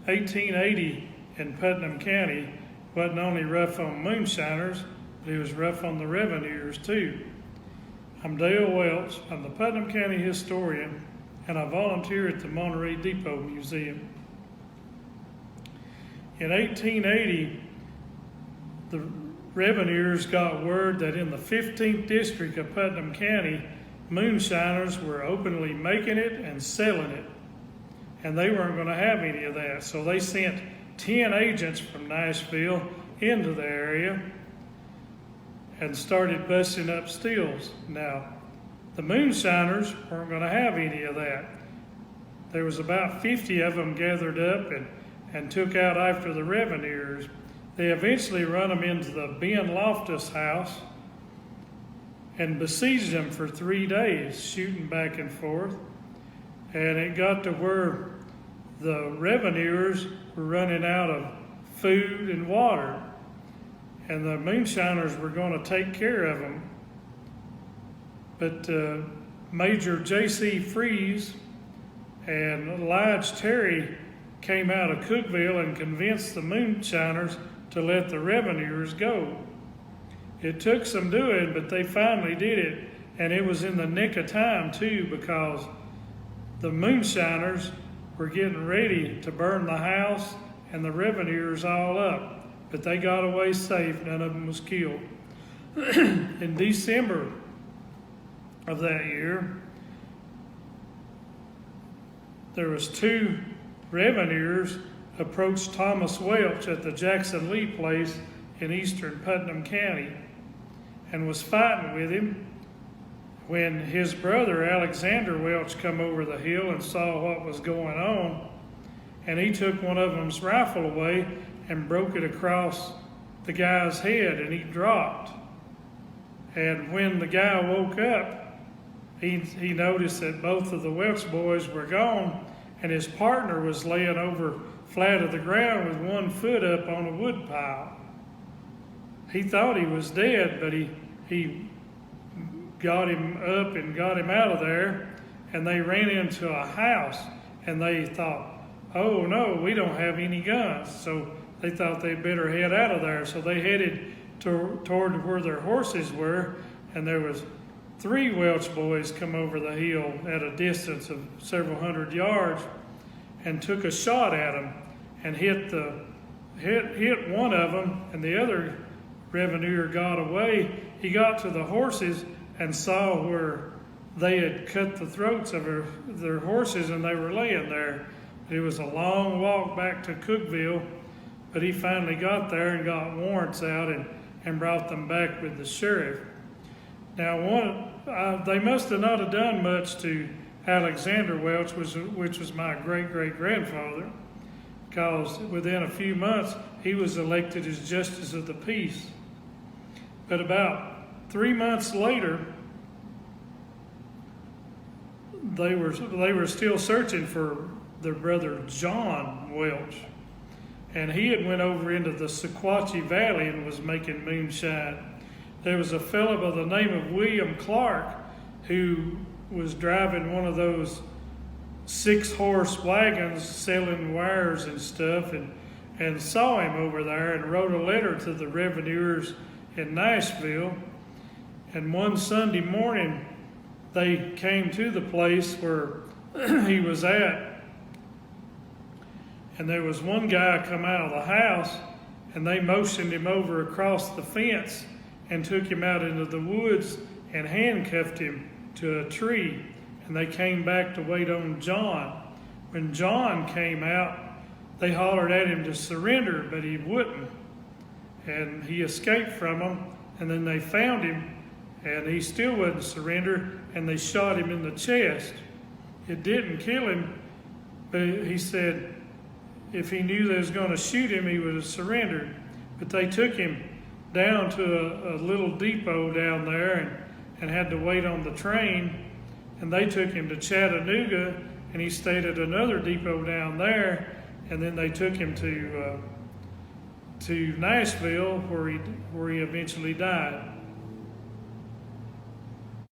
1880 in Putnam County wasn't only rough on moonshiners, but it was rough on the revenuers too. I'm Dale Welch. I'm the Putnam County historian, and I volunteer at the Monterey Depot Museum. In 1880, the revenuers got word that in the 15th district of Putnam County, moonshiners were openly making it and selling it. And they weren't going to have any of that. So they sent 10 agents from Nashville into the area and started busting up stills. Now, the moonshiners weren't going to have any of that. There was about 50 of them gathered up and took out after the revenuers. They eventually run them into the Ben Loftus house and besieged them for 3 days, shooting back and forth. And it got to where the revenuers were running out of food and water, and the moonshiners were going to take care of them. But Major J.C. Fries and Lige Terry came out of Cookeville and convinced the moonshiners to let the revenuers go. It took some doing, but they finally did it, and it was in the nick of time too, because the moonshiners were getting ready to burn the house and the revenuers all up, but they got away safe. None of them was killed. In December of that year, there was 2 revenuers approached Thomas Welch at the Jackson Lee place in eastern Putnam County and was fighting with him when his brother Alexander Welch come over the hill and saw what was going on, and he took one of them's rifle away and broke it across the guy's head, and he dropped. And when the guy woke up, he noticed that both of the Welch boys were gone, and his partner was laying over flat of the ground with 1 foot up on a wood pile. He thought he was dead, but he got him up and got him out of there, and they ran into a house, and they thought, oh no, we don't have any guns. So they thought they'd better head out of there. So they headed toward where their horses were, and there was 3 Welch boys come over the hill at a distance of several hundred yards and took a shot at them and hit one of them, and the other revenuer got away. He got to the horses and saw where they had cut the throats of their horses, and they were laying there. It was a long walk back to Cookeville, but he finally got there and got warrants out and brought them back with the sheriff. Now, they must have not have done much to Alexander Welch, which was my great-great-grandfather, because within a few months, he was elected as Justice of the Peace. But about 3 months later, they were still searching for their brother John Welch, and he had went over into the Sequatchie Valley and was making moonshine. There was a fellow by the name of William Clark who was driving one of those 6-horse wagons selling wires and stuff, and saw him over there and wrote a letter to the revenuers in Nashville. And one Sunday morning, they came to the place where he was at, and there was one guy come out of the house, and they motioned him over across the fence and took him out into the woods and handcuffed him to a tree. And they came back to wait on John. When John came out, they hollered at him to surrender, but he wouldn't. And he escaped from them, and then they found him, and he still wouldn't surrender, and they shot him in the chest. It didn't kill him, but he said if he knew they was going to shoot him, he would have surrendered. But they took him down to a little depot down there and had to wait on the train, and they took him to Chattanooga, and he stayed at another depot down there, and then they took him to Nashville, where he eventually died.